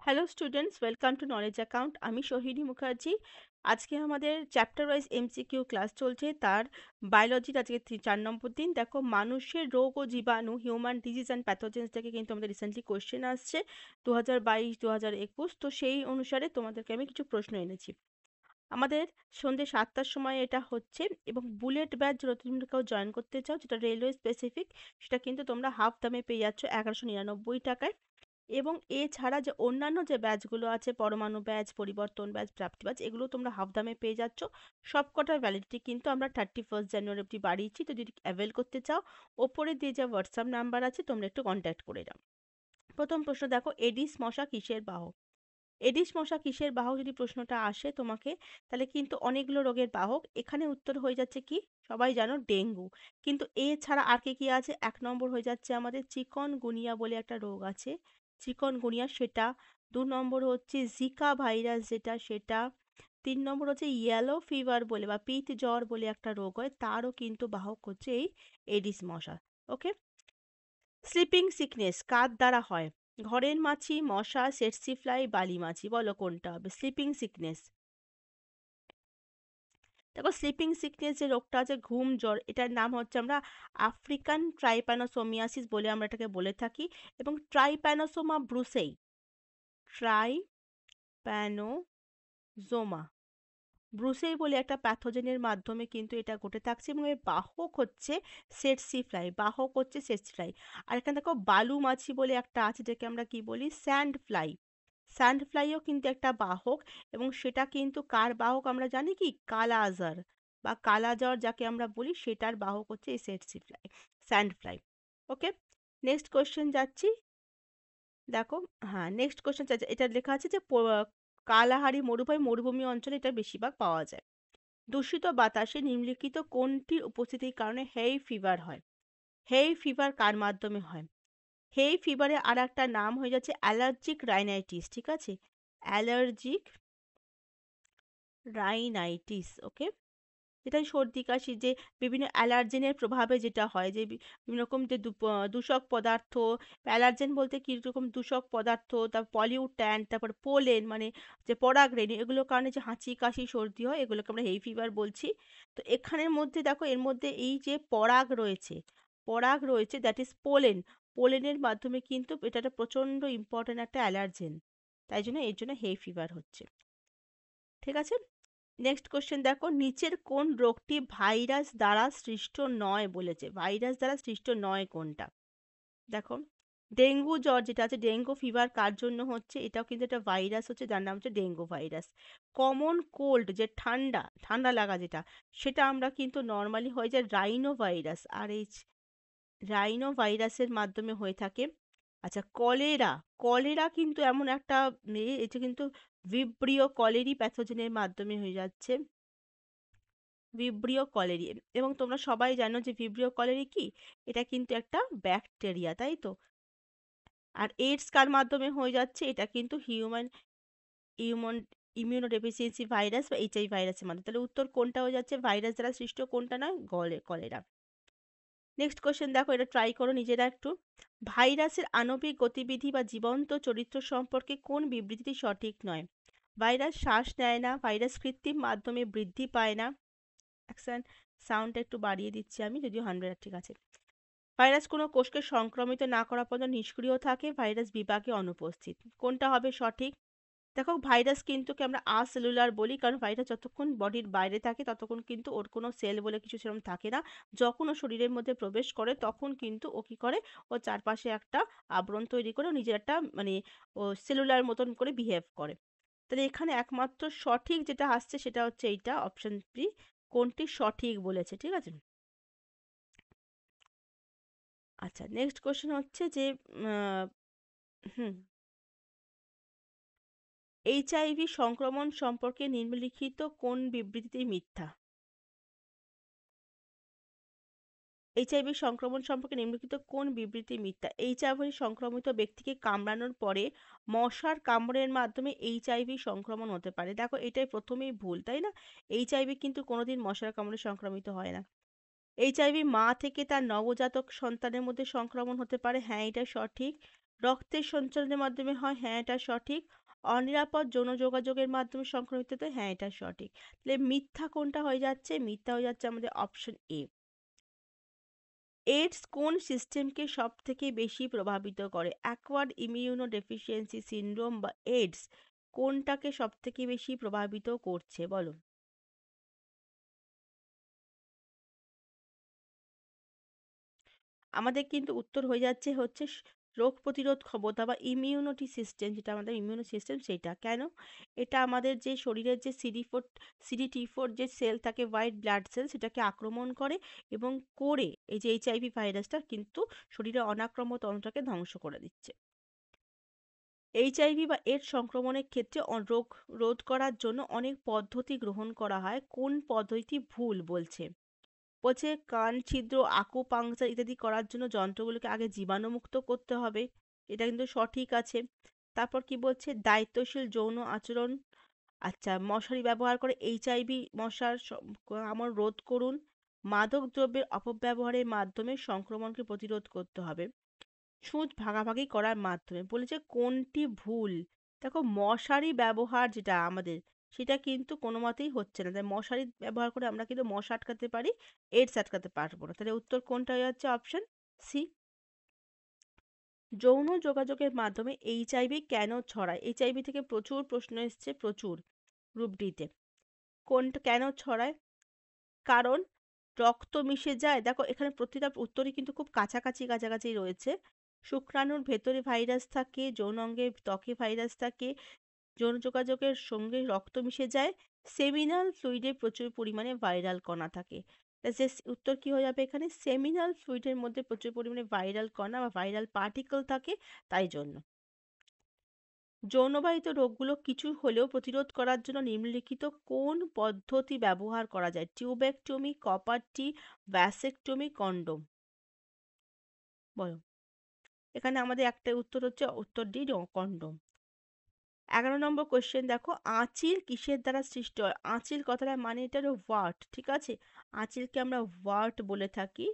Hello students, welcome to knowledge account. আমি সোহিনী মুখার্জি। আজকে আমাদের চ্যাপ্টার ওয়াইজ এমসিকিউ ক্লাস চলছে। তার বায়োলজির আজকে 4 নম্বর দিন। দেখো, মানুষের রোগ ও জীবাণু, হিউম্যান ডিজিজ অ্যান্ড প্যাথোজেন্স থেকে কিন্তু আমাদের রিসেন্টলি কোশ্চেন আসছে 2022 2021। তো সেই অনুসারে তোমাদেরকে আমি কিছু প্রশ্ন এনেছি। আমাদের সন্ধ্যে 7টার সময় এটা হচ্ছে, এবং বুলেট ব্যাচ যদি তোমরা কেউ জয়েন করতে চাও, যেটা রেলওয়ে স্পেসিফিক, সেটা কিন্তু তোমরা হাফ দামে পেয়ে যাচ্ছ 1199 টাকায়। এবং এছাড়া যে অন্যান্য যে ব্যাচগুলো আছে, পরমাণু ব্যাচ, পরিবর্তন ব্যাচ, প্রাপ্তি ব্যাচ, এগুলো তোমরা হাফ দামে পেয়ে যাচ্ছ। সবকটার ভ্যালিডিটি কিন্তু আমরা 31 জানুয়ারি অবধি বাড়িয়েছি। তো যদি অ্যাভেল করতে চাও, ওপরে দিয়ে যে হোয়াটসঅ্যাপ নাম্বার আছে, তোমরা একটু কন্ট্যাক্ট করে নাও। প্রথম প্রশ্ন দেখো, এডিস মশা কিসের বাহক? এডিস মশা কিসের বাহক যদি প্রশ্নটা আসে তোমাকে, তাহলে কিন্তু অনেকগুলো রোগের বাহক। এখানে উত্তর হয়ে যাচ্ছে কি, সবাই জানো, ডেঙ্গু। কিন্তু এছাড়া আর কি কি আছে? 1 নম্বর হয়ে যাচ্ছে আমাদের চিকনগুনিয়া বলে একটা রোগ আছে, চিকনগুনিয়া, সেটা। 2 নম্বর হচ্ছে জিকা ভাইরাস, যেটা সেটা। 3 নম্বর হচ্ছে ইয়েলো ফিভার বলে বা পিত জ্বর বলে একটা রোগ হয়, তারও কিন্তু বাহক হচ্ছে এই এডিস মশা। ওকে। স্লিপিং সিকনেস কার দ্বারা হয়? ঘরের মাছি, মশা, সেটসি ফ্লাই, বালি মাছি, বলো কোনটা হবে স্লিপিং সিকনেস? দেখো, স্লিপিং সিকনেস যে রোগটা আছে, ঘুম জ্বর, এটার নাম হচ্ছে আমরা আফ্রিকান ট্রাইপ্যানোসোমিয়াসিস বলে আমরা এটাকে বলে থাকি। এবং ট্রাইপ্যানোসোমা ব্রুসেই, ট্রাইপ্যানোজোমা ব্রুসেই বলে একটা প্যাথোজেনের মাধ্যমে কিন্তু এটা ঘটে থাকছে, এবং এর বাহক হচ্ছে সেটসি ফ্লাই, বাহক হচ্ছে সেটসি ফ্লাই। আর এখানে দেখো, বালু মাছি বলে একটা আছে, যেটাকে আমরা কি বলি, স্যান্ড ফ্লাই। স্যান্ড ফ্লাইও কিন্তু একটা বাহক, এবং সেটা কিন্তু কার বাহক আমরা জানি কি, কালা আজার বা কালা জ্বর যাকে আমরা বলি, সেটার বাহক হচ্ছে এই সেটসি ফ্লাই, স্যান্ড ফ্লাই। ওকে। নেক্সট কোশ্চেন যাচ্ছি। দেখো, হ্যাঁ, নেক্সট কোশ্চেন এটা লেখা আছে যে কালাহারি মরুভূমি অঞ্চলে এটা বেশিরভাগ পাওয়া যায়। দূষিত বাতাসে নিম্নলিখিত কোনটির উপস্থিতির কারণে হেই ফিভার হয়? হেই ফিভার কার মাধ্যমে হয়? হেই ফিভারের আর একটা নাম হয়ে যাচ্ছে অ্যালার্জিক রাইনাইটিস, ঠিক আছে? Allergic rhinitis. ওকে। যেটা সর্দি কাশি, যে বিভিন্ন অ্যালার্জেনের প্রভাবে যেটা হয়, যে বিভিন্ন রকম যে দূষক পদার্থ, অ্যালার্জেন বলতে কি রকম দূষক পদার্থ, তারপর পলিউট্যান্ট, তারপর পোলেন, মানে যে পরাগরেণু, এগুলোর কারণে যে হাঁচি কাশি সর্দি হয়, এগুলোকে আমরা হেই ফিভার বলছি। তো এখানের মধ্যে দেখো, এর মধ্যে এই যে পরাগ রয়েছে, দ্যাট ইজ পোলেন। পোলেনের মাধ্যমে কিন্তু এটা একটা প্রচণ্ড ইম্পর্ট্যান্ট একটা অ্যালার্জেন। তাই জন্য এর জন্য হেই ফিভার হচ্ছে। ঠিক আছে। নেক্সট কোশ্চেন দেখো, নিচের কোন রোগটি ভাইরাস দ্বারা সৃষ্ট নয় বলেছে? ভাইরাস দ্বারা সৃষ্ট নয় কোনটা? দেখো, ডেঙ্গু জ্বর যেটা আছে, ডেঙ্গু ফিভার কার জন্য হচ্ছে? এটাও কিন্তু একটা ভাইরাস হচ্ছে, যার নাম হচ্ছে ডেঙ্গু ভাইরাস। কমন কোল্ড, যে ঠান্ডা ঠান্ডা লাগা যেটা, সেটা আমরা কিন্তু নর্মালি হয়ে যায় রাইনো ভাইরাস, আর এই রাইনো ভাইরাসের মাধ্যমে হয়ে থাকে। আচ্ছা, কলেরা, কলেরা কিন্তু এমন একটা এটা কিন্তু ভিব্রিও কলেরি প্যাথোজেনের মাধ্যমে হয়ে যাচ্ছে, ভিব্রিও কলেরি। এবং তোমরা সবাই জানো যে ভিব্রিও কলেরি কি, এটা কিন্তু একটা ব্যাকটেরিয়া, তাই তো? আর এইডস কার মাধ্যমে হয়ে যাচ্ছে? এটা কিন্তু ইউমন ইমিউনোডেফিসিয়েন্সি ভাইরাস বা এইচআই ভাইরাসের মাধ্যমে। তাহলে উত্তর কোনটা হয়ে যাচ্ছে? ভাইরাস দ্বারা সৃষ্ট কোনটা নয়? কলেরা। নেক্সট কোশ্চেন দেখো, এটা ট্রাই করো নিজেরা একটু। ভাইরাসের আণবিক গতিবিধি বা জীবন্ত চরিত্র সম্পর্কে কোন বিবৃতিটি সঠিক নয়? ভাইরাস শ্বাস নেয় না, ভাইরাস কৃত্রিম মাধ্যমে বৃদ্ধি পায় না। অ্যাকশন, সাউন্ডটা একটু বাড়িয়ে দিচ্ছি আমি, যদিও 100 ঠিক আছে। ভাইরাস কোনো কোষকে সংক্রমিত না করা পর্যন্ত নিষ্ক্রিয় থাকে, ভাইরাস বিপাকে অনুপস্থিত। কোনটা হবে সঠিক? দেখো, ভাইরাস কিন্তু কে আমরা সেলুলার বলি, কারণ ভাইরাস যতক্ষণ বডির বাইরে থাকে ততক্ষণ কিন্তু ওর কোনো সেল বলে কিছু সেরকম থাকে না। যখন ও শরীরের মধ্যে প্রবেশ করে, তখন কিন্তু ও কি করে, ও চারপাশে একটা আবরণ তৈরি করে, ও নিজের একটা মানে ও সেলুলার মতন করে বিহেভ করে। তাহলে এখানে একমাত্র সঠিক যেটা আসছে, সেটা হচ্ছে এইটা, অপশন বি। কোনটি সঠিক বলেছে, ঠিক আছে? আচ্ছা, নেক্সট কোশ্চেন হচ্ছে যে আহ, হুম এইচআইভি সংক্রমণ সম্পর্কে নিম্নলিখিত কোন বিবৃতিটি মিথ্যা? এইচআইভি সংক্রমণ সম্পর্কে নিম্নলিখিত কোন বিবৃতি মিথ্যা? এইচআইভি সংক্রমিত ব্যক্তিকে কামড়ানোর পরে মশার কামড়ের মাধ্যমে এইচআইভি সংক্রমণ হতে পারে। দেখো, এটাই প্রথমেই ভুল, তাই না? এইচআইভি কিন্তু কোনোদিন মশার কামড়ে সংক্রমিত হয় না। এইচআইভি মা থেকে তার নবজাতক সন্তানের মধ্যে সংক্রমণ হতে পারে, হ্যাঁ, এটা সঠিক। রক্তের সঞ্চালনের মাধ্যমে হয়, হ্যাঁ এটা সঠিক। অনিরাপদ যৌন যোগাযোগের মাধ্যমে সংক্রমিত হতে, হ্যাঁ এটা সঠিক। তাহলে মিথ্যা কোনটা হয়ে যাচ্ছে? মিথ্যা হয়ে যাচ্ছে আমাদের অপশন এ। এইডস কোন সিস্টেমকে সবথেকে বেশি প্রভাবিত করে? অ্যাকোয়ার্ড ইমিউনো ডেফিসিয়েন্সি সিনড্রোম বা এইডস কোনটাকে সবথেকে বেশি প্রভাবিত করছে বলো? আমাদের কিন্তু উত্তর হয়ে যাচ্ছে হচ্ছে রোগ প্রতিরোধ ক্ষমতা বা ইমিউনিটি সিস্টেম, যেটা আমাদের ইমিউনো সিস্টেম সেইটা। কেন? এটা আমাদের যে শরীরের যে সিডি টি ফোর যে সেল থাকে, হোয়াইট ব্লাড সেল, সেটাকে আক্রমণ করে এবং করে এই যে এইচআইভি ভাইরাসটা কিন্তু শরীরে অনাক্রামক তন্ত্রটাকে ধ্বংস করে দিচ্ছে। এইচআইভি বা এর সংক্রমণের ক্ষেত্রে রোগ রোধ করার জন্য অনেক পদ্ধতি গ্রহণ করা হয়। কোন পদ্ধতি ভুল বলছে? বলছে কান ছিদ্র, আকুপাংচার ইত্যাদি করার জন্য যন্ত্রগুলোকে আগে জীবাণুমুক্ত করতে হবে। এটা কিন্তু সঠিক আছে। তারপর কি বলছে? দায়িত্বশীল যৌন আচরণ। আচ্ছা, মশারি ব্যবহার করে এইচআইভি মশার কামড় রোধ করুন। মাদক দ্রব্যের অপব্যবহারের মাধ্যমে সংক্রমণকে প্রতিরোধ করতে হবে। ছুঁচ ভাগাভাগি করার মাধ্যমে। বলেছে কোনটি ভুল? দেখো, মশারি ব্যবহার যেটা আমাদের, সেটা কিন্তু কোনো মতেই হচ্ছে না। তাই মশারি ব্যবহার করে আমরা কিন্তু মশা আটকাতে পারি, এইডস আটকাতে পারবো না। তাহলে উত্তর কোনটা হয়ে যাচ্ছে? Option C. যৌন যোগাযোগের মাধ্যমে এইচআইভি কেন ছড়ায়? এইচআইভি থেকে প্রচুর প্রশ্ন এসছে, প্রচুর, গ্রুপ ডিতে। কোনটা কেন ছড়ায়? কারণ রক্ত মিশে যায়। দেখো, এখানে প্রতিটা উত্তরই কিন্তু খুব কাছাকাছি কাছাকাছি রয়েছে। শুক্রাণুর ভেতরে ভাইরাস থাকে, যৌন অঙ্গের ত্বকে ভাইরাস থাকে, যৌন যোগাযোগের সঙ্গে রক্ত মিশে যায়, সেমিনাল ফ্লুইডে প্রচুর পরিমাণে ভাইরাল কণা থাকে। তা যে উত্তর কি হয়ে যাবে এখানে? সেমিনাল ফ্লুইডের মধ্যে প্রচুর পরিমাণে ভাইরাল কণা বা ভাইরাল পার্টিকেল থাকে, তাই জন্য। যৌনবাহিত রোগগুলো কিছু হলেও প্রতিরোধ করার জন্য নিম্নলিখিত কোন পদ্ধতি ব্যবহার করা যায়? টিউবেকটমি, কপার টি, ভ্যাসেকটমি, কন্ডোম। বলো। এখানে আমাদের একটা উত্তর হচ্ছে উত্তর ডি, কন্ডোম। 11 নম্বর কোয়েশ্চেন দেখো, আঁচিল কিসের দ্বারা সৃষ্টি হয়? আঁচিল কথাটার মানে এটা হলো ওয়ার্ট, ঠিক আছে? আঁচিলকে আমরা ওয়ার্ট বলে থাকি।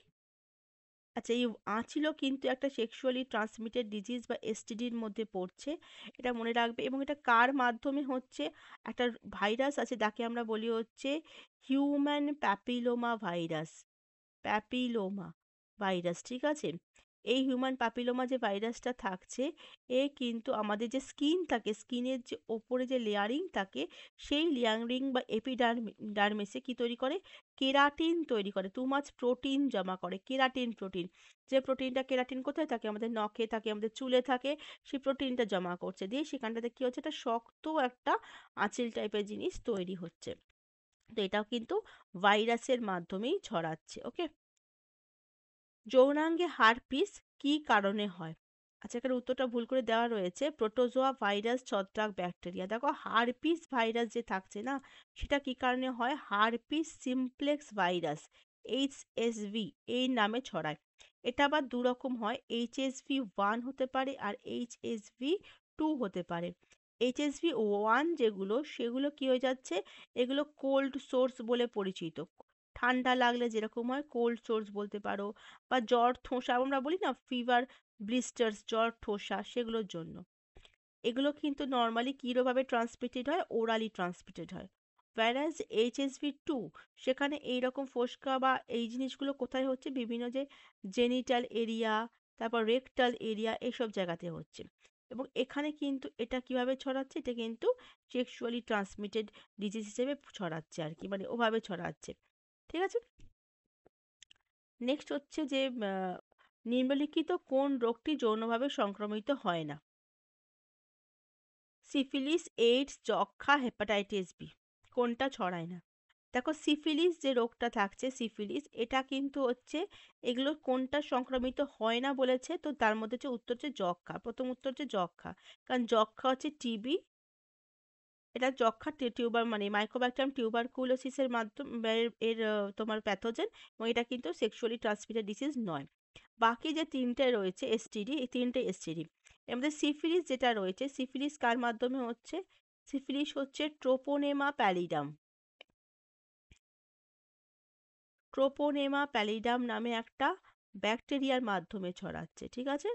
আচ্ছা, এই আঁচিলও কিন্তু একটা সেক্সুয়ালি ট্রান্সমিটেড ডিজিজ বা এসটিডির মধ্যে পড়ছে, এটা মনে রাখবে। এবং এটা কার মাধ্যমে হচ্ছে? একটা ভাইরাস আছে, যাকে আমরা বলি হচ্ছে human papilloma virus. Papilloma virus, ঠিক আছে? এই হিউম্যান প্যাপিলোমা যে ভাইরাসটা থাকছে, এ কিন্তু আমাদের যে স্কিন থাকে, স্কিনের যে ওপরে যে লেয়ারিং থাকে, সেই লেয়ারিং বা ডার্মেসে কি তৈরি করে? কেরাটিন তৈরি করে, টু মাচ প্রোটিন জমা করে, কেরাটিন প্রোটিন। যে প্রোটিনটা, কেরাটিন কোথায় থাকে? আমাদের নখে থাকে, আমাদের চুলে থাকে। সেই প্রোটিনটা জমা করছে, দিয়ে সেখানটাতে কি হচ্ছে? একটা শক্ত একটা আঁচিল টাইপের জিনিস তৈরি হচ্ছে। তো এটাও কিন্তু ভাইরাসের মাধ্যমেই ছড়াচ্ছে। ওকে। যৌনাঙ্গে হারপিস কী কারণে হয়? আচ্ছা, এখানে উত্তরটা ভুল করে দেওয়া রয়েছে, প্রোটোজোয়া ভাইরাস, ছত্রাক, ব্যাকটেরিয়া। দেখো, হারপিস ভাইরাস যে থাকছে না, সেটা কী কারণে হয়? হারপিস সিমপ্লেক্স ভাইরাস, এইচএসভি, এই নামে ছড়ায়। এটা আবার দুরকম হয়, HSV-1 হতে পারে আর HSV-2 হতে পারে। HSV-1 যেগুলো, সেগুলো কি হয়ে যাচ্ছে? এগুলো কোল্ড সোর্স বলে পরিচিত। ঠান্ডা লাগলে যেরকম হয়, কোল্ড সোর্স বলতে পারো। বা জ্বর ঠোসা আমরা বলি না, ফিভার ব্লিস্টার্স, জ্বর ঠোসা, সেগুলোর জন্য। এগুলো কিন্তু নর্মালি কিভাবে ট্রান্সমিটেড হয়? ওরালি ট্রান্সমিটেড হয়। whereas HSV-2, সেখানে এইরকম ফোসকা বা এই জিনিসগুলো কোথায় হচ্ছে? বিভিন্ন যে জেনিটাল এরিয়া, তারপর রেকটাল এরিয়া, এইসব জায়গাতে হচ্ছে। এবং এখানে কিন্তু এটা কিভাবে ছড়াচ্ছে? এটা কিন্তু সেক্সুয়ালি ট্রান্সমিটেড ডিজিজ হিসেবে ছড়াচ্ছে আর কি, মানে ওভাবে ছড়াচ্ছে। ঠিক আছে। নেক্সট হচ্ছে যে নিম্নলিখিত কোন রোগটি যৌনভাবে সংক্রমিত হয় না? সিফিলিস, এইডস, যক্ষ্মা, হেপাটাইটিস বি। কোনটা ছড়ায় না? দেখো, সিফিলিস যে রোগটা থাকছে, সিফিলিস, এটা কিন্তু হচ্ছে, এগুলো কোনটা সংক্রমিত হয় না বলেছে, তো তার মধ্যে হচ্ছে উত্তর হচ্ছে যক্ষ্মা। প্রথম উত্তর হচ্ছে যক্ষ্মা। কারণ যক্ষ্মা হচ্ছে টিবি, এটা যক্ষ্মা টিউবার মানে মাইকোব্যাকটেরিয়াম টিউবারকুলোসিসের মাধ্যমে এর তোমার প্যাথোজেন, এবং এটা কিন্তু সেক্সুয়ালি ট্রান্সমিটেড ডিসিজ নয়। বাকি যে তিনটে রয়েছে এসটিডি, এই তিনটে এসটিডি। এর মধ্যে সিফিলিস যেটা রয়েছে, সিফিলিস কার মাধ্যমে হচ্ছে? সিফিলিস হচ্ছে ট্রোপোনেমা প্যালিডাম। ট্রোপোনেমা প্যালিডাম নামে একটা ব্যাকটেরিয়ার মাধ্যমে ছড়াচ্ছে, ঠিক আছে?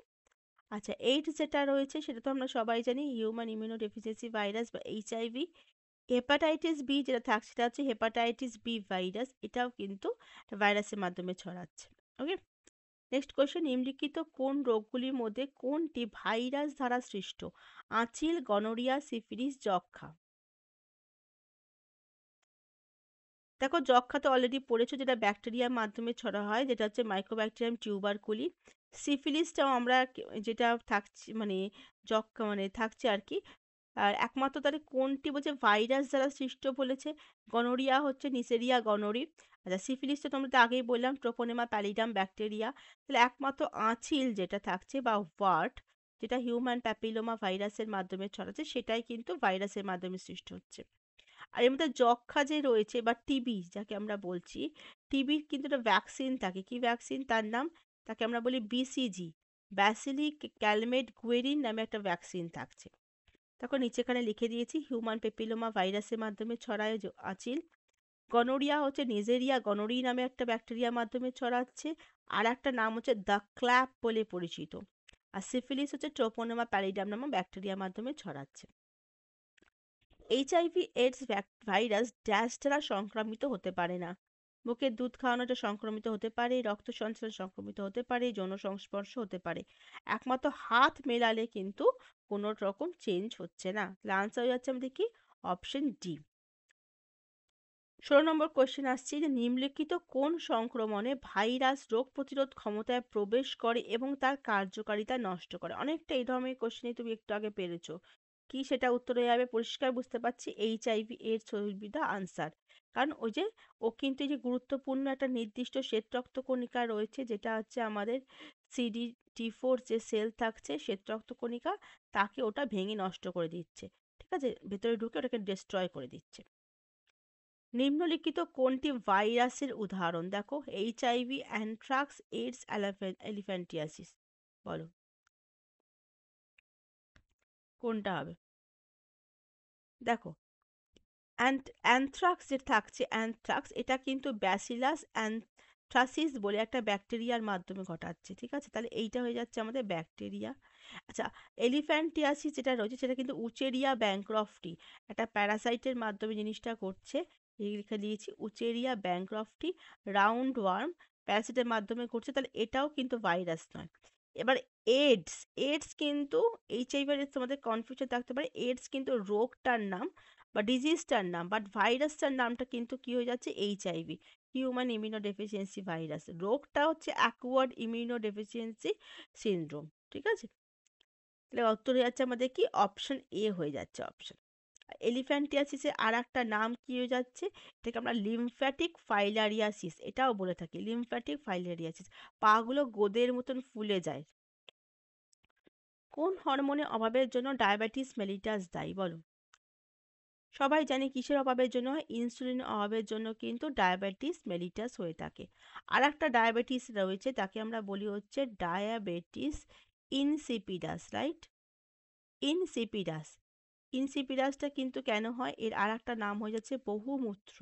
আচ্ছা, এইডস যেটা রয়েছে সেটা তো আমরা সবাই জানি, হিউম্যান ইমিউনো ডেফিসিয়েন্সি ভাইরাস বা এইচআইভি। হেপাটাইটিস বি যেটা থাকছে সেটা হচ্ছে হেপাটাইটিস বি ভাইরাস, এটাও কিন্তু ভাইরাসের মাধ্যমে ছড়াচ্ছে। ওকে, নেক্সট কোয়েশ্চেন, নিম্নলিখিত কোন রোগগুলির মধ্যে কোনটি ভাইরাস দ্বারা সৃষ্ট? আঁচিল, গনোরিয়া, সিফিলিস, যক্ষ্মা। দেখো, যক্ষ্মা তো অলরেডি পড়েছো, যেটা ব্যাকটেরিয়ার মাধ্যমে ছড়া হয়, যেটা হচ্ছে মাইক্রোব্যাকটেরিয়াম টিউবারকুলি। সিফিলিসটাও আমরা যেটা থাকছে মানে যক্ষ্মা মানে থাকছে আর কি। আর একমাত্র তাহলে কোনটি বলছে ভাইরাস দ্বারা সৃষ্ট বলেছে? গনোরিয়া হচ্ছে নিসেরিয়া গনোরি। আচ্ছা, সিফিলিস তো তোমরা তো আগেই বললাম, ট্রোপোনেমা প্যালিডাম ব্যাকটেরিয়া। তাহলে একমাত্র আঁচিল যেটা থাকছে বা ওয়ার্ট, যেটা হিউম্যান প্যাপিলোমা ভাইরাসের মাধ্যমে ছড়াচ্ছে, সেটাই কিন্তু ভাইরাসের মাধ্যমে সৃষ্টি হচ্ছে। আর এর মধ্যে যক্ষ্মা যে রয়েছে বা টিবি যাকে আমরা বলছি, টিবির কিন্তু একটা ভ্যাকসিন থাকে। কি ভ্যাকসিন? তার নাম, তাকে আমরা বলি বিসিজি, ব্যাসিলিক ক্যালমেট গুয়েরিন নামে একটা ভ্যাকসিন থাকছে। তখন নিচেখানে লিখে দিয়েছি, হিউম্যান পেপিলোমা ভাইরাসের মাধ্যমে ছড়ায় আঁচিল। গনোরিয়া হচ্ছে নেজেরিয়া গনোরি নামে একটা ব্যাকটেরিয়ার মাধ্যমে ছড়াচ্ছে, আর একটা নাম হচ্ছে দ্য ক্ল্যাপ বলে পরিচিত। আর সিফিলিস হচ্ছে ট্রোপোনেমা প্যালিডাম নামক ব্যাকটেরিয়ার মাধ্যমে ছড়াচ্ছে। এইচআইভি এডস ভাইরাস ড্যাশ দ্বারা সংক্রামিত হতে পারে না। মুখের দুধ খাওয়ানোটা সংক্রমিত হতে পারে, রক্ত সঞ্চালন সংক্রমিত হতে পারে, যৌন সংস্পর্শ হতে পারে। একমাত্র হাত মেলালে কিন্তু কোনো রকম চেঞ্জ হচ্ছে না। আনসার হয়ে যাচ্ছে আমাদের কি? Option D. 16 নম্বর কোয়েশ্চেন আসছে যে নিম্নলিখিত কোন সংক্রমণে ভাইরাস রোগ প্রতিরোধ ক্ষমতায় প্রবেশ করে এবং তার কার্যকারিতা নষ্ট করে? অনেকটা এই ধরনের কোয়েশ্চেনই তুমি একটু আগে পেরেছো। কি সেটা উত্তরে যাবে? পরিষ্কার বুঝতে পারছি, HIV AIDS will be the answer. কারণ ওই যে ও কিন্তু এই যে গুরুত্বপূর্ণ একটা নির্দিষ্ট শ্বেত রক্তকণিকা রয়েছে, যেটা হচ্ছে আমাদের CD4 যে সেল থাকছে শ্বেত রক্তকণিকা, তাকে ওটা ভেঙে নষ্ট করে দিচ্ছে। ঠিক আছে, ভেতরে ঢুকে ওটাকে ডিস্ট্রয় করে দিচ্ছে। নিম্নলিখিত কোনটি ভাইরাসের উদাহরণ? দেখো, এইচআইভি, অ্যানথ্রাক্স, এইডস, এলিফ্যান্টিয়াসিস। বলো কোনটা হবে। দেখো, অ্যানথ্রাক্স যে থাকছে, অ্যানথ্রাক্স এটা কিন্তু ব্যাসিলাস অ্যানথ্রাসিস বলে একটা ব্যাকটেরিয়ার মাধ্যমে ঘটাচ্ছে। ঠিক আছে, তাহলে এইটা হয়ে যাচ্ছে আমাদের ব্যাকটেরিয়া। আচ্ছা, এলিফ্যান্টিয়াসিস যেটা রয়েছে সেটা কিন্তু উচেরিয়া ব্যাংক্রফটি, একটা প্যারাসাইটের মাধ্যমে জিনিসটা করছে। এই লিখে দিয়েছি, উচেরিয়া ব্যাংক্রফটি রাউন্ড ওয়ার্ম প্যারাসাইটের মাধ্যমে ঘটছে, তাহলে এটাও কিন্তু ভাইরাস নয়। এবার এডস, এডস কিন্তু এইচআইভি এর তোমাদের কনফিউশন থাকতে পারে, এডস কিন্তু রোগটার নাম বা ডিজিজটার নাম, বাট ভাইরাসটার নামটা কিন্তু কি হয়ে যাচ্ছে? HIV, human immuno deficiency virus. রোগটা হচ্ছে অ্যাকুয়ার্ড ইমিউনো ডেফিসিয়েন্সি সিনড্রোম। ঠিক আছে, তাহলে উত্তর হয়ে যাচ্ছে আমাদের কি? অপশন এ হয়ে যাচ্ছে অপশন। এলিফ্যান্টিয়াসিসের আর একটা নাম কি হয়ে যাচ্ছে? এটাকে আমরা লিম্ফ্যাটিক ফাইলারিয়াসিস এটাও বলে থাকি, লিম্ফ্যাটিক ফাইলারিয়াসিস। পাগুলো গোদের মতন ফুলে যায়। কোন হরমোনের অভাবের জন্য ডায়াবেটিস মেলিটাস দায়ী? বলো। সবাই জানি কিসের অভাবের জন্য হয়? ইনসুলিনের অভাবের জন্য কিন্তু ডায়াবেটিস মেলিটাস হয়ে থাকে। আর একটা ডায়াবেটিস রয়েছে, তাকে আমরা বলি হচ্ছে ডায়াবেটিস ইনসিপিডাস, রাইট? ইনসিপিডাস, ইনসিপিডাসটা কিন্তু কেন হয়? এর আর একটা নাম হয়ে যাচ্ছে বহুমূত্র,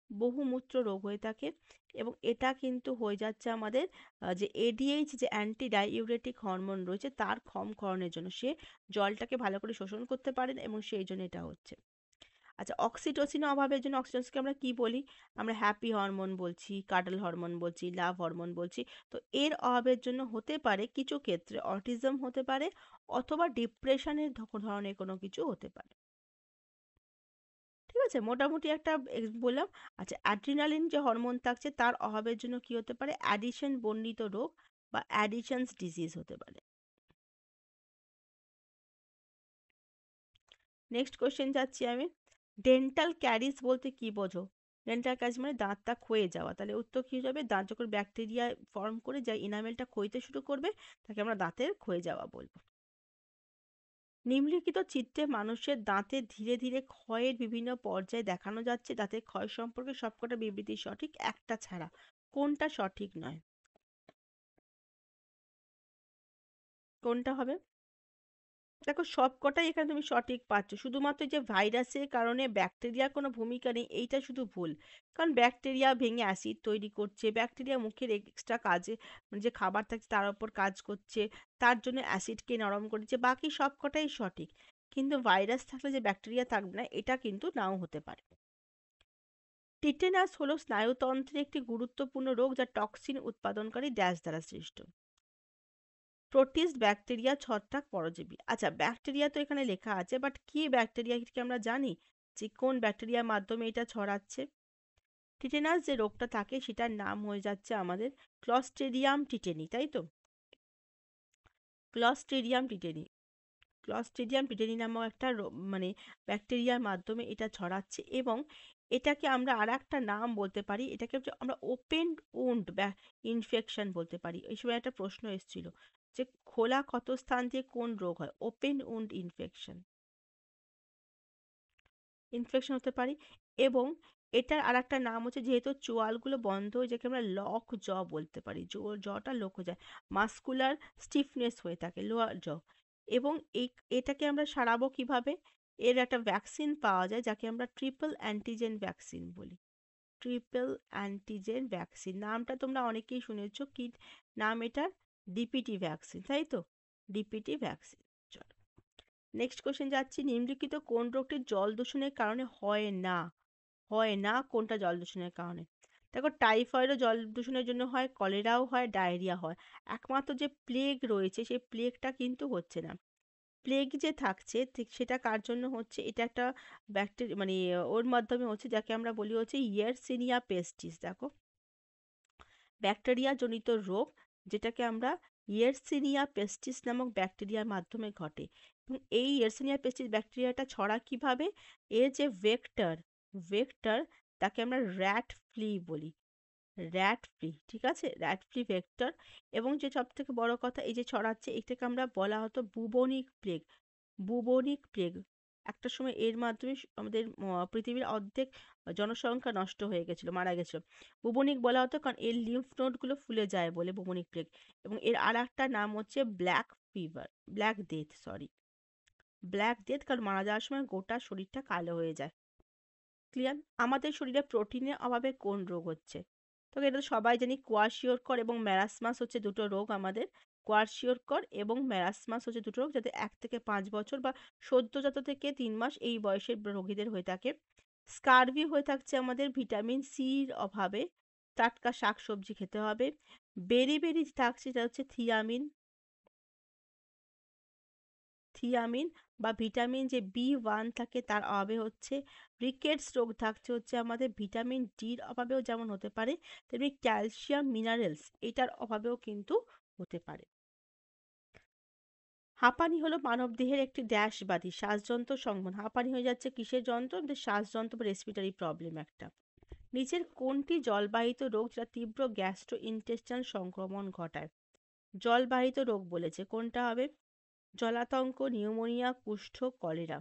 বহুমূত্র রোগ হয়ে থাকে। এবং এটা কিন্তু হয়ে যাচ্ছে আমাদের যে এডিএইচ যে অ্যান্টি ডাইউরেটিক হরমোন রয়েছে তার ক্ষরণের জন্য। সে জলটাকে ভালো করে শোষণ করতে পারে না এবং সেই জন্য এটা হচ্ছে। আচ্ছা, অক্সিটোসিনের অভাবের জন্য অক্সিটোসিনকে আমরা কি বলি? আমরা হ্যাপি হরমোন বলছি, কাডল হরমোন বলছি, লাভ হরমোন বলছি। তো এর অভাবের জন্য হতে পারে কিছু ক্ষেত্রে অটিজম হতে পারে, অথবা ডিপ্রেশনের ধরনের কোনো কিছু হতে পারে। ঠিক আছে, মোটামুটি একটা বললাম। আচ্ছা, অ্যাড্রিনালিন যে হরমোন থাকছে তার অভাবের জন্য কি হতে পারে? অ্যাডিশন বর্ণিত রোগ বা অ্যাডিশনস ডিজিজ হতে পারে। নেক্সট কোশ্চেন যাচ্ছি আমি। ডেন্টাল ক্যারিজ বলতে কি বোঝো? ডেন্টাল ক্যারিজ মানে দাঁতটা ক্ষয়ে যাওয়া। তাহলে উত্তর কি যাবে? দাঁত যখন ব্যাকটেরিয়া ফর্ম করে যা ইনামেলটা ক্ষয়তে শুরু করবে, তাকে আমরা দাঁতের ক্ষয়ে যাওয়া বলবো। নিম্নলিখিত চিত্রে মানুষের দাঁতের ধীরে ধীরে ক্ষয়ের বিভিন্ন পর্যায়ে দেখানো যাচ্ছে। দাঁতের ক্ষয় সম্পর্কে সবকটা বিবৃতি সঠিক, একটা ছাড়া। কোনটা সঠিক নয়? কোনটা হবে? দেখো সবকটাই এখানে তুমি সঠিক পাচ্ছ, শুধুমাত্র যে ভাইরাসের কারণে ব্যাকটেরিয়ার কোনো ভূমিকা নেই এইটা শুধু ভুল। কারণ ব্যাকটেরিয়া ভেঙে অ্যাসিড তৈরি করছে, ব্যাকটেরিয়া মুখের এক্সট্রা কাজে মানে যে খাবার থাকছে তার উপর কাজ করছে, তার জন্য অ্যাসিডকে নরম করেছে, বাকি সবকটাই সঠিক। কিন্তু ভাইরাস থাকলে যে ব্যাকটেরিয়া থাকবে না এটা কিন্তু নাও হতে পারে। টিটেনাস হলো স্নায়ুতন্ত্রের একটি গুরুত্বপূর্ণ রোগ যা টক্সিন উৎপাদনকারী ড্যাশ দ্বারা সৃষ্ট। প্রোটিস্ট ব্যাকটেরিয়া ছত্রাক পরজীবী। আচ্ছা, ব্যাকটেরিয়া তো এখানে লেখা আছে, বাট কি ব্যাকটেরিয়া কি আমরা জানি যে কোন ব্যাকটেরিয়ার মাধ্যমে এটা ছড়াচ্ছে? টিটেনাস যে রোগটা থাকে সেটার নাম হয়ে যাচ্ছে আমাদের ক্লস্ট্রিডিয়াম টিটেনি, তাই তো? Clostridium tetany. ক্লস্ট্রিডিয়াম টিটেনি নামক একটা মানে ব্যাকটেরিয়ার মাধ্যমে এটা ছড়াচ্ছে, এবং এটাকে আমরা আর একটা নাম বলতে পারি, এটাকে হচ্ছে আমরা ওপেন উন্ড ইনফেকশন বলতে পারি। এই সময় একটা প্রশ্ন এসেছিল যে খোলা ক্ষত স্থান দিয়ে কোন রোগ হয়, ওপেন উন্ড ইনফেকশন ইনফেকশন হতে পারি। এবং এটার আর একটা নাম হচ্ছে, যেহেতু চোয়ালগুলো বন্ধ হয়ে যাকে আমরা লক জ বলতে পারি, জটা লোক হয়ে যায়, মাস্কুলার স্টিফনেস হয়ে থাকে লোয়ার জ। এবং এই এটাকে আমরা সারাবো কিভাবে? এর একটা ভ্যাকসিন পাওয়া যায় যাকে আমরা ট্রিপল অ্যান্টিজেন ভ্যাকসিন বলি। ট্রিপল অ্যান্টিজেন ভ্যাকসিন নামটা তোমরা অনেকেই শুনেছো, কি নাম এটার? ডিপিটি ভ্যাকসিন, তাই তো? DPT vaccine. চলো নেক্সট কোশ্চেন যাচ্ছি, নিম্নলিখিত কোন রোগটি জল দূষণের কারণে হয় না? হয় না কোনটা জল দূষণের কারণে? দেখো টাইফয়েডও জল দূষণের জন্য হয়, কলেরাও হয়, ডায়রিয়া হয়। একমাত্র যে প্লেগ রয়েছে সেই প্লেগটা কিন্তু হচ্ছে না। প্লেগ যে থাকছে ঠিক সেটা কার জন্য হচ্ছে? এটা একটা ব্যাকটেরিয়া মানে ওর মাধ্যমে হচ্ছে, যাকে আমরা বলি হচ্ছে ইয়ারসিনিয়া পেস্টিস। দেখো ব্যাকটেরিয়া জনিত রোগ যেটাকে আমরা ইয়েরসিনিয়া পেস্টিস নামক ব্যাকটেরিয়ার মাধ্যমে ঘটে। এবং এই ইয়েরসিনিয়া পেস্টিস ব্যাকটেরিয়াটা ছড়া কিভাবে? এর যে ভেক্টর ভেক্টর তাকে আমরা র্যাট ফ্লি বলি। র্যাট ফ্লি, ঠিক আছে, র্যাট ফ্লি ভেক্টর। এবং যে সব থেকে বড় কথা, এই যে ছড়াচ্ছে এটাকে আমরা বলা হতো বুবনিক প্লেগ। বুবনিক প্লেগ একটা সময় এর মাধ্যমে আমাদের পৃথিবীর অর্ধেক জনসংখ্যা নষ্ট হয়ে গেছিল, মারা গেছিল। বুবনিক বলা হতো কারণ এর লিম্ফ নোড গুলো ফুলে যায় বলে বুবনিক প্লেগ। এবং এর আর একটা নাম হচ্ছে black fever, black death, sorry, black death, কারণ মারা যাওয়ার সময় গোটা শরীরটা কালো হয়ে যায়। ক্লিয়ার? আমাদের শরীরে প্রোটিনের অভাবে কোন রোগ হচ্ছে? তো এটা তো সবাই জানি, কোয়াশিওরকর এবং ম্যারাসমাস হচ্ছে দুটো রোগ আমাদের। কোয়াশিওরকর এবং ম্যারাসমাস হচ্ছে দুটো রোগ যাতে 1 থেকে 5 বছর বা সদ্যোজাত থেকে 3 মাস এই বয়সের রোগীদের হয়ে থাকে। স্কারভি হয়ে থাকছে আমাদের ভিটামিন সির অভাবে। টাটকা শাকসবজি খেতে হবে। বেরি বেরি থাকছে যেটা হচ্ছে থিয়ামিন, থিয়ামিন বা ভিটামিন যে বি 1 থাকে তার অভাবে হচ্ছে। রিকেটস রোগ থাকছে হচ্ছে আমাদের ভিটামিন ডির অভাবেও যেমন হতে পারে, তেমনি ক্যালসিয়াম মিনারেলস এটার অভাবেও কিন্তু হতে পারে। হাঁপানি হলো মানবদেহের একটি ড্যাশ বাদী শ্বাসযন্ত্র সংবহন। হাঁপানি হয়ে যাচ্ছে কিসের যন্ত্র? আমাদের শ্বাসযন্ত্র বা রেসপিরেটরি প্রবলেম একটা। নিচের কোনটি জলবাহিত রোগ যা তীব্র গ্যাস্ট্রো ইন্টেস্টাইনাল সংক্রমণ ঘটায়? জলবাহিত রোগ বলেছে, কোনটা হবে? জলাতঙ্ক, নিউমোনিয়া, কুষ্ঠ, কলেরা।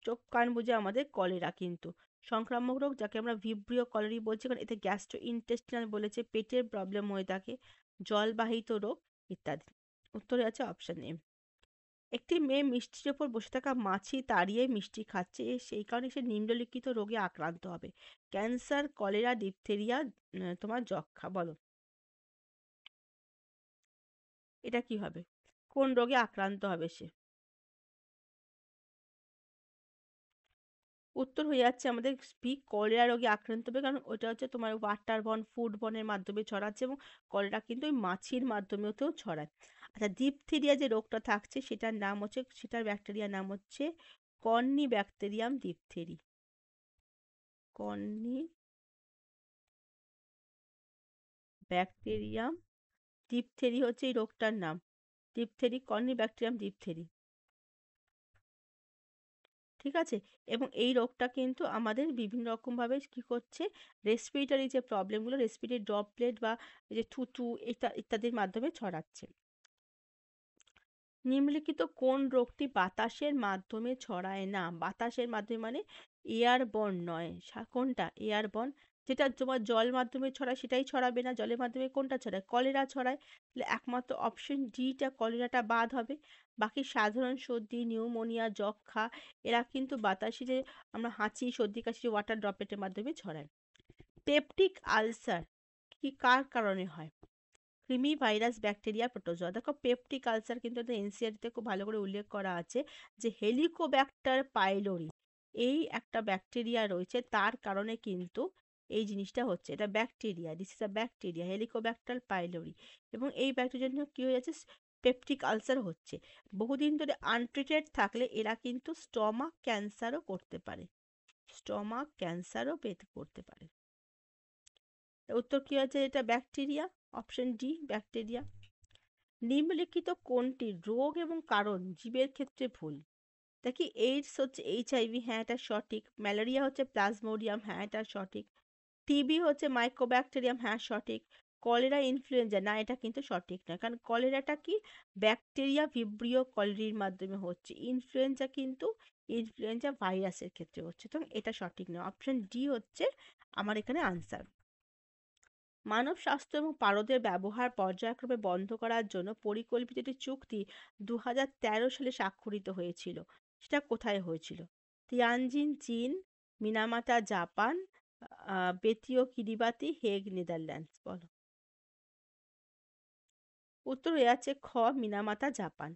চোখ কান বুজে আমাদের কলেরা কিন্তু সংক্রামক রোগ, যাকে আমরা ভিব্রিও কলেরি বলছি, কারণ এতে গ্যাস্ট্রো ইন্টেস্টিনাল বলেছে, পেটের প্রবলেম হয়ে থাকে, জলবাহিত রোগ ইত্যাদি। উত্তরে আছে অপশন এ। একটি মেয়ে মিষ্টির ওপর বসে থাকা মাছি তাড়িয়ে মিষ্টি খাচ্ছে, সেই কারণে সে নিম্নলিখিত রোগে আক্রান্ত হবে। ক্যান্সার, কলেরা, ডিপথেরিয়া, তোমার যক্ষা, বলো এটা কি হবে? কোন রোগে আক্রান্ত হবে সে? উত্তর হয়ে যাচ্ছে আমাদের বি, কলেরা রোগে আক্রান্ত হবে, কারণ ওটা হচ্ছে তোমার ওয়াটার বর্ন ফুড বর্নের মাধ্যমে ছড়াচ্ছে, এবং কলেরা কিন্তু ওই মাছির মাধ্যমেও ছড়ায়। আচ্ছা, ডিপথেরিয়া যে রোগটা থাকছে সেটার নাম হচ্ছে, সেটার ব্যাকটেরিয়ার নাম হচ্ছে Carney bacterium diphtheriae. Carney bacterium diphtheriae হচ্ছে এই রোগটার নাম। ডিপথেরি, কর্নি ব্যাকটেরিয়াম ডিপথেরি, ঠিক আছে? এবং এই রোগটা কিন্তু আমাদের বিভিন্ন রকমভাবে কি করছে, রেসপিরেটরি যে প্রবলেমগুলো, রেসপিরেটরি ড্রপলেট বা এই যে থুতু ইত্যাদির মাধ্যমে ছড়াচ্ছে। নিম্নলিখিত কোন রোগটি বাতাসের মাধ্যমে ছড়ায় না? বাতাসের মাধ্যমে মানে এয়ারবর্ন নয়, কোনটা? এয়ারবর্ন। যেটা তোমার জল মাধ্যমে ছড়ায় সেটাই ছড়াবে না, জলের মাধ্যমে কোনটা ছড়ায়? কলেরা ছড়ায়। তাহলে একমাত্র অপশন ডিটা কলেরাটা বাদ হবে। বাকি সাধারণ সর্দি, নিউমোনিয়া, যক্ষ্মা এরা কিন্তু বাতাসে যে আমরা হাঁচি, সর্দি, কাশি ওয়াটার ড্রপলেটের মাধ্যমে ছড়ায়। পেপটিক আলসার কি কার কারণে হয়? কৃমি, ভাইরাস, ব্যাকটেরিয়া, প্রোটোজোয়া। দেখো পেপটিক আলসার কিন্তু একটা এনসিআরটিতে খুব ভালো করে উল্লেখ করা আছে যে হেলিকোব্যাক্টার পাইলোরি এই একটা ব্যাকটেরিয়া রয়েছে, তার কারণে কিন্তু এই জিনিসটা হচ্ছে। এটা bacteria, this is a bacteria, Helicobacter pylori. এবং এই ব্যাকটেরিয়ার জন্য কি হয়ে যাচ্ছে? পেপটিক আলসার হচ্ছে। বহুদিন ধরে আনট্রিটেড থাকলে এরা কিন্তু স্টমাক ক্যান্সারও করতে পারে, স্টমাক ক্যান্সারও পেতে করতে পারে। উত্তর কি আছে? এটা ব্যাকটেরিয়া, অপশন ডি ব্যাকটেরিয়া। নিম্নলিখিত কোনটি রোগ এবং কারণ জীবের ক্ষেত্রে ভুল? দেখি এইডস হচ্ছে এইচআইভি, হ্যাঁ এটা সঠিক। ম্যালেরিয়া হচ্ছে প্লাজমোডিয়াম, হ্যাঁ এটা সঠিক। টিবি হচ্ছে মাইক্রোব্যাকটেরিয়াম, হ্যাঁ সঠিক। কলেরা ইনফ্লুয়েঞ্জা, না এটা কিন্তু সঠিক না, কারণ কলেরাটা কি ব্যাকটেরিয়া ভিব্রিও কলেরির মাধ্যমে হচ্ছে, ইনফ্লুয়েঞ্জা কিন্তু ইনফ্লুয়েঞ্জা ভাইরাসের ক্ষেত্রে হচ্ছে, তো এটা সঠিক নয়। অপশন ডি হচ্ছে আমার এখানে আনসার। মানব স্বাস্থ্য এবং পারদের ব্যবহার পর্যায়ক্রমে বন্ধ করার জন্য পরিকল্পিত একটি চুক্তি 2013 সালে স্বাক্ষরিত হয়েছিল। সেটা কোথায় হয়েছিল? তিয়ানজিন চীন, মিনামাতা জাপান, বেতিও কিরিবাতি, হেগ নেদারল্যান্ডস। বলো। উত্তর হয়ে যাচ্ছে খ মিনামাতা জাপান।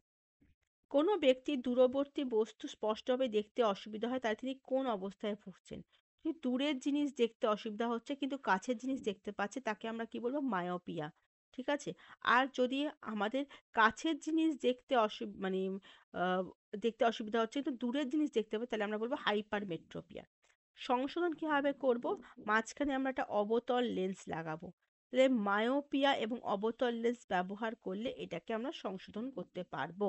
কোনো ব্যক্তির দূরবর্তী বস্তু স্পষ্টভাবে দেখতে অসুবিধা হয় তাহলে তিনি কোন অবস্থায় ভুগছেন? যদি দূরের জিনিস দেখতে অসুবিধা হচ্ছে কিন্তু কাছের জিনিস দেখতে পাচ্ছে, তাকে আমরা কি বলবো? মায়োপিয়া। ঠিক আছে। আর যদি আমাদের কাছের জিনিস দেখতে মানে আহ, দেখতে অসুবিধা হচ্ছে কিন্তু দূরের জিনিস দেখতে পাই, তাহলে আমরা বলবো হাইপারমেট্রোপিয়া। সংশোধন কিভাবে করব? মাঝখানে আমরা একটা অবতল লেন্স লাগাবো। তাহলে মায়োপিয়া এবং অবতল লেন্স ব্যবহার করলে এটাকে আমরা সংশোধন করতে পারবো।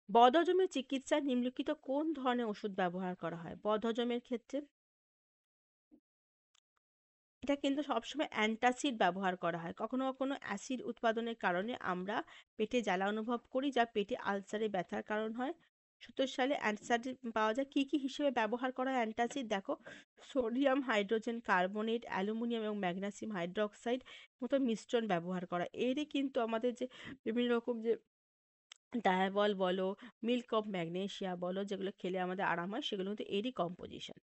বদহজমের চিকিৎসায় নিম্নলিখিত কোন ধরনের ওষুধ ব্যবহার করা হয়? বদহজমের ক্ষেত্রে এটা কিন্তু সবসময় অ্যান্টাসিড ব্যবহার করা হয়। কখনো কখনো অ্যাসিড উৎপাদনের কারণে আমরা পেটে জ্বালা অনুভব করি, যা পেটে আলসারে ব্যথার কারণ হয়। 70 সালে অ্যান্টাসিড পাওয়া যায়। কি কি হিসেবে ব্যবহার করা হয় অ্যান্টাসিড? দেখো, সোডিয়াম হাইড্রোজেন কার্বনেট, অ্যালুমিনিয়াম এবং ম্যাগনেসিয়াম হাইড্রোক্সাইড মতো মিশ্রণ ব্যবহার করা। এরই কিন্তু আমাদের যে বিভিন্ন রকম যে ডায়াবল বলো, মিল্ক অফ ম্যাগনেসিয়া বলো, যেগুলো খেলে আমাদের আরাম হয়, সেগুলো কিন্তু এরই কম্পোজিশন।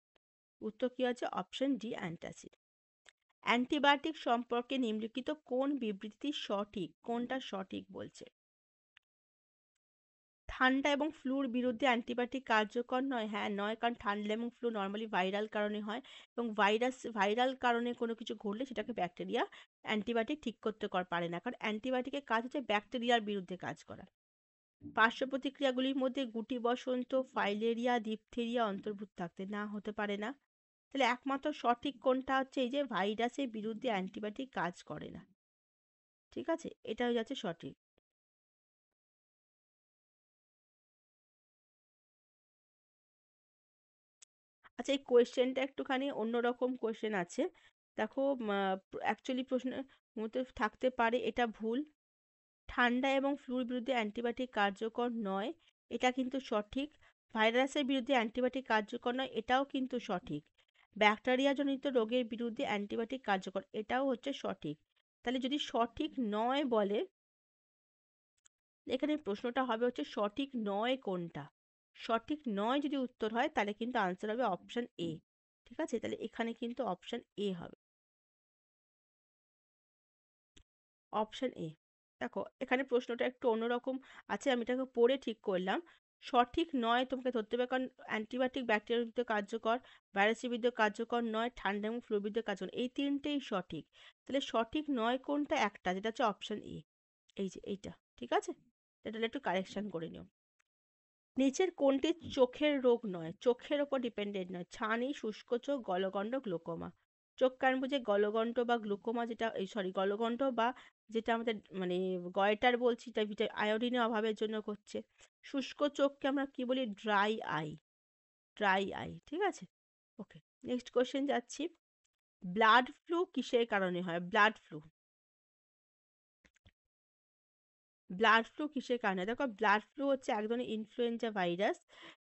উত্তর কি আছে? Option D antacid. অ্যান্টিবায়োটিক সম্পর্কে নিম্নলিখিত কোন বিবৃতিটি সঠিক? কোনটা সঠিক বলছে? ঠান্ডা এবং ফ্লুর বিরুদ্ধে অ্যান্টিবায়োটিক কার্যকর নয়, হ্যাঁ নয়, কারণ ঠান্ডা এবং ফ্লু নর্মালি ভাইরাল কারণে হয় এবং ভাইরাল কারণে কোনো কিছু ঘটলে সেটাকে ব্যাকটেরিয়া অ্যান্টিবায়োটিক ঠিক করতে পারে না, কারণ অ্যান্টিবায়োটিকের কাজ হচ্ছে ব্যাকটেরিয়ার বিরুদ্ধে কাজ করা। পার্শ্ব প্রতিক্রিয়াগুলির মধ্যে গুটি বসন্ত, ফাইলেরিয়া, ডিপথেরিয়া অন্তর্ভুক্ত থাকতে না হতে পারে না। তাহলে একমাত্র সঠিক কোনটা হচ্ছে এই যে ভাইরাসের বিরুদ্ধে অ্যান্টিবায়োটিক কাজ করে না। ঠিক আছে, এটা হয়ে যাচ্ছে সঠিক। আচ্ছা, এই কোয়েশ্চেনটা একটুখানি অন্যরকম কোয়েশ্চেন আছে। দেখো, অ্যাকচুয়ালি প্রশ্নের মধ্যে থাকতে পারে এটা ভুল। ঠান্ডা এবং ফ্লুর বিরুদ্ধে অ্যান্টিবায়োটিক কার্যকর নয়, এটা কিন্তু সঠিক। ভাইরাসের বিরুদ্ধে অ্যান্টিবায়োটিক কার্যকর নয়, এটাও কিন্তু সঠিক। ব্যাকটেরিয়াজনিত রোগের বিরুদ্ধে অ্যান্টিবায়োটিক কার্যকর, এটাও হচ্ছে সঠিক। তাহলে যদি সঠিক নয় বলে, এখানে প্রশ্নটা হবে হচ্ছে সঠিক নয় কোনটা? সঠিক নয় যদি উত্তর হয় তাহলে কিন্তু আনসার হবে অপশন এ। ঠিক আছে, তাহলে এখানে কিন্তু অপশন এ হবে। Option A. দেখো এখানে প্রশ্নটা একটু অন্যরকম আছে, আমি এটাকে পড়ে ঠিক করলাম। সঠিক নয় তোমাকে ধরতে হবে, কারণ অ্যান্টিবায়োটিক ব্যাকটেরিয়ার বিরুদ্ধে কার্যকর, ভাইরাসের বিরুদ্ধে কার্যকর নয়, ঠান্ডা এবং ফ্লুর বিরুদ্ধে কার্যকর, এই তিনটেই সঠিক। তাহলে সঠিক নয় কোনটা? একটা, যেটা হচ্ছে অপশন এ, এই যে এইটা। ঠিক আছে, এটা একটু কারেকশন করে নিও। নিচের কোনটি চোখের রোগ নয়, চোখের ওপর ডিপেন্ডেন্ট নয়? ছানি, শুষ্ক চোখ, গলগণ্ড, গ্লুকোমা। চোখ কান বুঝে গলগণ্ড বা গ্লুকোমা, যেটা এই সরি গলগণ্ড বা যেটা আমাদের মানে গয়টার বলছি, তাই আয়োডিনের অভাবের জন্য হচ্ছে। শুষ্ক চোখকে আমরা কি বলি? Dry eye, dry eye. ঠিক আছে, ওকে। নেক্সট কোশ্চেন যাচ্ছি। ব্লাড ফ্লু কিসের কারণে হয়? ব্লাড ফ্লু, ব্লাড ফ্লু কিসের কারণে? দেখো, ব্লাড ফ্লু হচ্ছে এক ধরনের ইনফ্লুয়েঞ্জা ভাইরাস,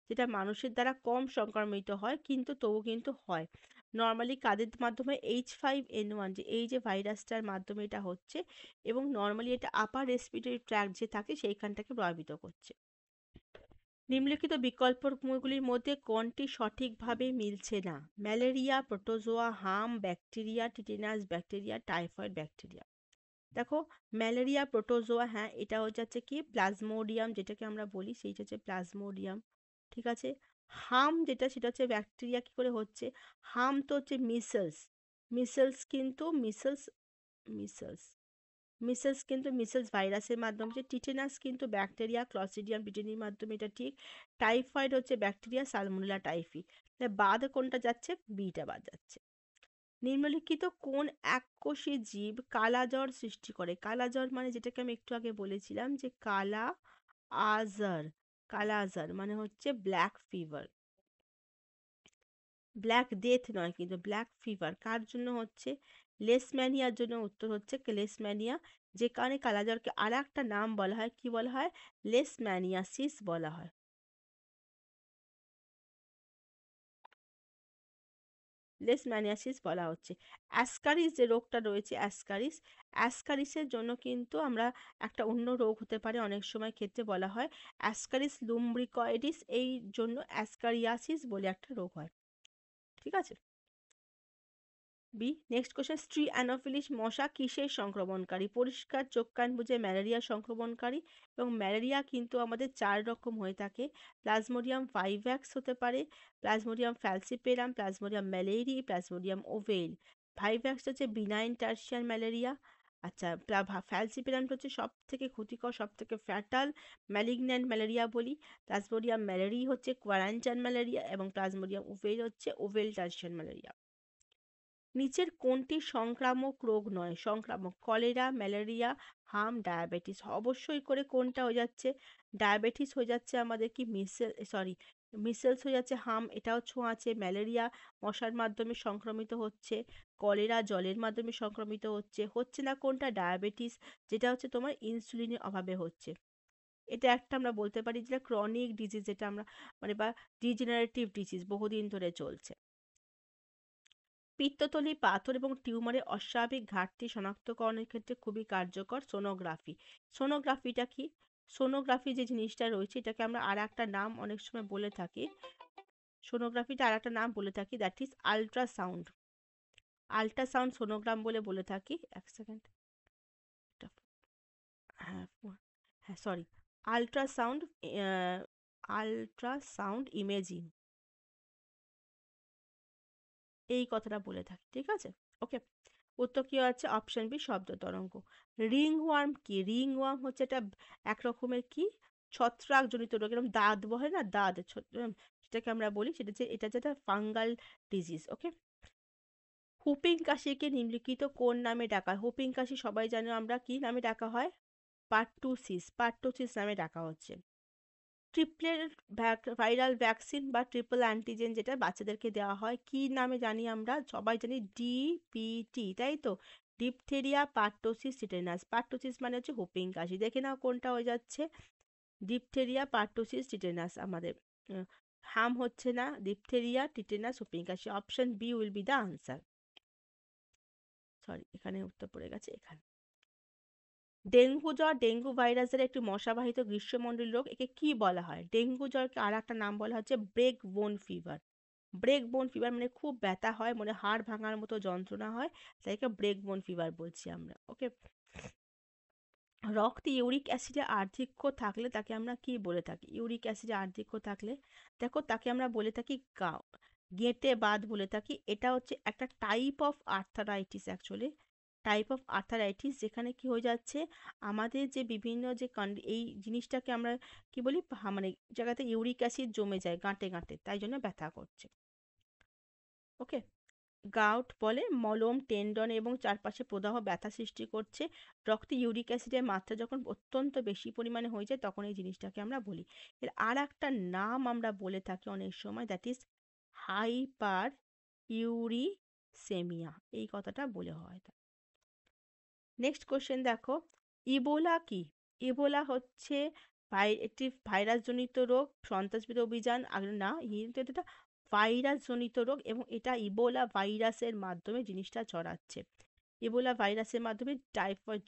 যেটা মানুষের দ্বারা কম সংক্রমিত হয় কিন্তু তবু কিন্তু হয়। নর্মালি কাদের মাধ্যমে? H5N1, যে এই যে ভাইরাসটার মাধ্যমে এটা হচ্ছে, এবং নর্মালি এটা আপার রেসপিরেটরি ট্র্যাক্ট যে থাকে সেইখানটাকে প্রভাবিত করছে। নিম্নলিখিত বিকল্পগুলির মধ্যে কোনটি সঠিকভাবে মিলছে না? ম্যালেরিয়া, প্রোটোজোয়া, হাম bacteria, tetanus bacteria, typhoid bacteria. দেখো, ম্যালেরিয়া, প্রোটোজোয়া, হ্যাঁ এটা হচ্ছে কি প্লাজমোডিয়াম, যেটাকে আমরা বলি সেইটা হচ্ছে প্লাজমোডিয়াম। ঠিক আছে। হাম যেটা, সেটা হচ্ছে ব্যাকটেরিয়া। কি করে হচ্ছে? হাম তো হচ্ছে মিসেলস। মিসেলস মিসেলস মিসেলস কিন্তু মিসেলস ভাইরাসের মাধ্যমে হচ্ছে। টিটেনাস কিন্তু ব্যাকটেরিয়া ক্লস্ট্রিডিয়াম টিটেনির মাধ্যমে, এটা ঠিক। টাইফয়েড হচ্ছে ব্যাকটেরিয়া সালমোনেলা টাইফি। বাদ কোনটা যাচ্ছে? বিটা বাদ যাচ্ছে। নিম্নলিখিত কোন এককোষী জীব কালাজ্বর সৃষ্টি করে? কালাজ্বর মানে যেটাকে আমি একটু আগে বলেছিলাম যে আজার কালা আজার মানে হচ্ছে ব্ল্যাক ফিভার। ব্ল্যাক ডেথ নয় কিন্তু, ব্ল্যাক ফিভার কার জন্য হচ্ছে? লেশম্যানিয়ার জন্য। উত্তর হচ্ছে লেশম্যানিয়া। যে কারণে কালাজ্বরকে আর একটা নাম বলা হয়, কি বলা হয়? লেশম্যানিয়াসিস বলা হয়। লেশম্যানিয়াসিস বলা হচ্ছে। অ্যাসকারিস যে রোগটা রয়েছে, অ্যাসকারিসের জন্য কিন্তু আমরা একটা অন্য রোগ হতে পারে অনেক সময় ক্ষেত্রে বলা হয় অ্যাসকারিস লুম্ব্রিকয়েডিস, এই জন্য অ্যাসকারিয়াসিস বলে একটা রোগ হয়। ঠিক আছে। বি, নেক্সট কোশ্চেন, স্ট্রি অ্যানোফিলিস মশা কিসের সংক্রমণকারী? পরিষ্কার চোখ কান বুজে ম্যালেরিয়া সংক্রমণকারী। এবং ম্যালেরিয়া কিন্তু আমাদের 4 রকম হয়ে থাকে। প্লাজমোডিয়াম ভাইভ্যাক্স হতে পারে, plasmodium falciparum, plasmodium ম্যালেরি, plasmodium oval. Vivax হচ্ছে বিনাইন টার্সিয়ান ম্যালেরিয়া। আচ্ছা, ফ্যালসিপেরামটা হচ্ছে সব থেকে ক্ষতিকর, সব থেকে ফ্যাটাল ম্যালিগন্যান্ট ম্যালেরিয়া বলি। প্লাজমোডিয়াম ম্যালেরি হচ্ছে কোয়ারান্টাইন ম্যালেরিয়া, এবং প্লাজমোডিয়াম ওভেল হচ্ছে ওভেল টার্সিয়ান ম্যালেরিয়া। নিচের কোনটি সংক্রামক রোগ নয়? সংক্রামক: কলেরা, ম্যালেরিয়া, হাম, ডায়াবেটিস। অবশ্যই করে কোনটা হয়ে যাচ্ছে? ডায়াবেটিস হয়ে যাচ্ছে আমাদের কি মিসেলস হয়ে যাচ্ছে। হাম এটাও ছোঁয়াচে। ম্যালেরিয়া মশার মাধ্যমে সংক্রমিত হচ্ছে। কলেরা জলের মাধ্যমে সংক্রমিত হচ্ছে। হচ্ছে না কোনটা? ডায়াবেটিস, যেটা হচ্ছে তোমার ইনসুলিনের অভাবে হচ্ছে। এটা একটা আমরা বলতে পারি যেটা ক্রনিক ডিজিজ, যেটা আমরা মানে বা ডিজেনারেটিভ ডিজিজ বহুদিন ধরে চলছে। পিত্তথলি পাথর এবং টিউমারের অস্বাভাবিক ঘাটতি শনাক্তকরণের ক্ষেত্রে খুবই কার্যকর সোনোগ্রাফি। সোনোগ্রাফিটা কি? সোনোগ্রাফি যে জিনিসটা রয়েছে এটাকে আমরা আর একটা নাম অনেক সময় বলে থাকি, সোনোগ্রাফিটা আর একটা নাম বলে থাকি, দ্যাট ইজ আল্ট্রাসাউন্ড। আল্ট্রাসাউন্ড সোনোগ্রাম বলে থাকি। এক সেকেন্ড। হ্যাঁ, হ্যাঁ সরি, আল্ট্রাসাউন্ড, আল্ট্রাসাউন্ড ইমেজিং, এই কথাটা বলে থাকি। ঠিক আছে। ওকে। উত্তর কি আছে? অপশন বি, শব্দ তরঙ্গ। রিংওয়ার্ম কি? রিংওয়ার্ম হচ্ছে এটা এক রকমের কি ছত্রাকজনিত রোগ, এরকম দাঁত বহে না, সেটাকে আমরা বলি, এটা যেটা ফাঙ্গাল ডিজিজ। ওকে। হুপিং কাশিকে নিম্নলিখিত কোন নামে ডাকা হয়? হুপিং কাশি সবাই জানো আমরা কি নামে ডাকা হয়? পার্টুসিস নামে ডাকা হচ্ছে। ট্রিপলেট ভাইরাল ভ্যাকসিন বা ট্রিপল অ্যান্টিজেন যেটা বাচ্চাদেরকে দেওয়া হয়, কি নামে জানি আমরা? সবাই জানি ডিপিটি, তাই তো। Diphtheria, পার্টোসিস, tetanus. পার্টোসিস মানে হচ্ছে হুপিং কাশি। দেখে নাও কোনটা হয়ে যাচ্ছে? ডিপথেরিয়া, পার্টোসিস, টিটেনাস আমাদের। হাম হচ্ছে না, ডিপথেরিয়া, টিটেনাস, হুপিং কাশি। Option B will be the answer. Sorry, এখানে উত্তর পড়ে গেছে এখানে। ডেঙ্গু জ্বর ডেঙ্গু ভাইরাসের একটি মশাবাহিত গ্রীষ্মমণ্ডলীয় রোগ। একে কি বলা হয়? ডেঙ্গু জ্বরকে আর একটা নাম বলা হচ্ছে ব্রেক বোন ফিভার। ব্রেক বোন ফিভার মানে খুব ব্যথা হয়, মানে হাড় ভাঙার মতো যন্ত্রণা হয়, তাই একে ব্রেক বোন ফিভার বলছি আমরা। ওকে। রক্তে ইউরিক অ্যাসিডের আধিক্য থাকলে তাকে আমরা কি বলে থাকি? ইউরিক অ্যাসিডের আধিক্য থাকলে দেখো তাকে আমরা বলে থাকি গেঁটে বাত বলে থাকি। এটা হচ্ছে একটা type of arthritis, actually type of arthritis, যেখানে কি হয়ে যাচ্ছে আমাদের যে বিভিন্ন যে এই জিনিসটাকে আমরা কি বলি, মানে জায়গাতে ইউরিক অ্যাসিড জমে যায় গাঁটে গাঁটে, তাই জন্য ব্যথা করছে। ওকে। গাউট বলে মলম টেন্ডন এবং চারপাশে প্রদাহ ব্যথা সৃষ্টি করছে। রক্তে ইউরিক অ্যাসিডের মাত্রা যখন অত্যন্ত বেশি পরিমাণে হয়ে যায় তখন এই জিনিসটাকে আমরা বলি। এর আর একটা নাম আমরা বলে থাকি অনেক সময়, দ্যাট ইজ হাইপার ইউরিসেমিয়া, এই কথাটা বলে হয়। নেক্সট কোশ্চেন দেখো, ইবোলা কি? ইবোলা হচ্ছে একটি ভাইরাস জনিত রোগ। সন্ত্রাসবিরোধী অভিযান না, কিন্তু এটা ভাইরাস জনিত রোগ এবং এটা ইবোলা ভাইরাসের মাধ্যমে জিনিসটা ছড়াচ্ছে। ইবোলা ভাইরাসের মাধ্যমে টাইফয়েড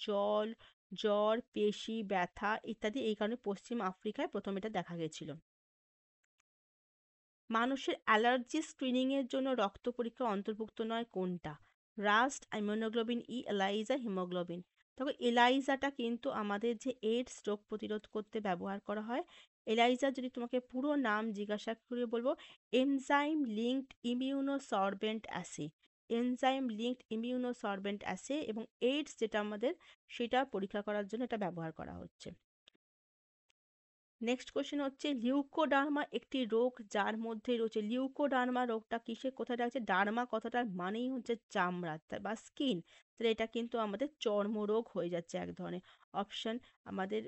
জ্বর, পেশি ব্যথা ইত্যাদি এই কারণে পশ্চিম আফ্রিকায় প্রথম এটা দেখা গেছিল। মানুষের অ্যালার্জি স্ক্রিনিং এর জন্য রক্ত পরীক্ষা অন্তর্ভুক্ত নয় কোনটা? রাস্ট, ইমিউনোগ্লোবিন ই, এলাইজা, হিমোগ্লোবিন। দেখো এলাইজাটা কিন্তু আমাদের যে এইডস রোগ প্রতিরোধ করতে ব্যবহার করা হয়। এলাইজা যদি তোমাকে পুরো নাম জিজ্ঞাসা করে বলবো enzyme linked immunosorbent assay. Enzyme linked immunosorbent assay এবং এইডস যেটা আমাদের সেটা পরীক্ষা করার জন্য এটা ব্যবহার করা হচ্ছে। নেক্সট কোশ্চেন হচ্ছে লিউকোডার্মা একটি রোগ যার মধ্যে রয়েছে লিউকোডার্মা রোগটা কিসে কোথায় ডাকছে? ডার্মা কথাটার মানেই হচ্ছে চামড়া বা স্কিন। তাহলে এটা কিন্তু আমাদের চর্মরোগ হয়ে যাচ্ছে এক ধরনের। অপশন আমাদের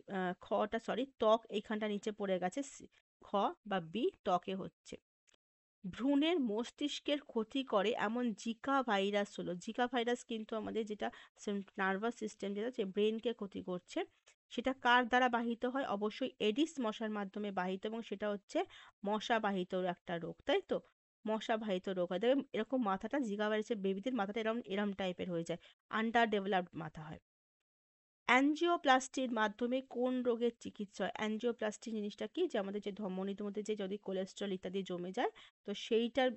খটা সরি ত্বক এইখানটা নিচে পড়ে গেছে খ বা বি ত্বকে হচ্ছে। ভ্রূণের মস্তিষ্কের ক্ষতি করে এমন জিকা ভাইরাস হলো জিকা ভাইরাস কিন্তু আমাদের যেটা নার্ভাস সিস্টেম যেটা যে ব্রেনকে ক্ষতি করছে সেটা কার দ্বারা বাহিত হয়? অবশ্যই এডিস মশার মাধ্যমে বাহিত এবং সেটা হচ্ছে মশা বাহিত একটা রোগ তাই তো? মশা বাহিত রোগ হয় দেখবেন এরকম মাথাটা জিকা ভাইরাসের বেবিদের মাথাটা এরম এরম টাইপের হয়ে যায়, আন্ডার ডেভেলপড মাথা হয়। অ্যাঞ্জিওপ্লাস্টির মাধ্যমে কোন রোগের চিকিৎসা হয়? অ্যাঞ্জিওপ্লাস্টি জিনিসটা কি? যে আমাদের যে ধমনীর মধ্যে যে যদি কোলেস্ট্রল ইত্যাদি জমে যায় তো সেইটার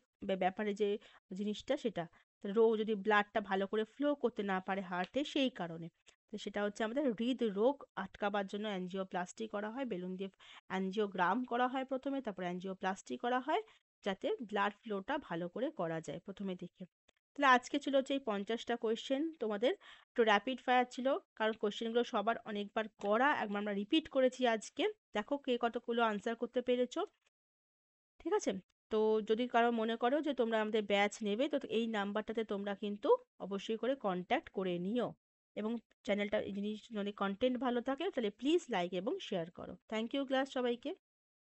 ব্যাপারে যে জিনিসটা সেটা রোগ যদি ব্লাডটা ভালো করে ফ্লো করতে না পারে হার্টে সেই কারণে। তো সেটা হচ্ছে আমাদের হৃদরোগ আটকাবার জন্য অ্যাঞ্জিওপ্লাস্টি করা হয়, বেলুন দিয়ে অ্যাঞ্জিওগ্রাম করা হয় প্রথমে, তারপর অ্যাঞ্জিওপ্লাস্টি করা হয় যাতে ব্লাড ফ্লোটা ভালো করে করা যায় প্রথমে দিকে। তাহলে আজকে ছিল হচ্ছে এই 50টা কোয়েশ্চেন তোমাদের একটু র্যাপিড ফায়ার ছিল কারণ কোশ্চেনগুলো সবার অনেকবার করা একবার আমরা রিপিট করেছি আজকে। দেখো কে কতগুলো আনসার করতে পেরেছো। ঠিক আছে? তো যদি কারো মনে করো যে তোমরা আমাদের ব্যাচ নেবে তো এই নাম্বারটাতে তোমরা কিন্তু অবশ্যই করে কন্ট্যাক্ট করে নিও এবং চ্যানেলটা এই জিনিস যদি কন্টেন্ট ভালো থাকে তাহলে প্লিজ লাইক এবং শেয়ার করো। থ্যাংক ইউ ক্লাস সবাইকে।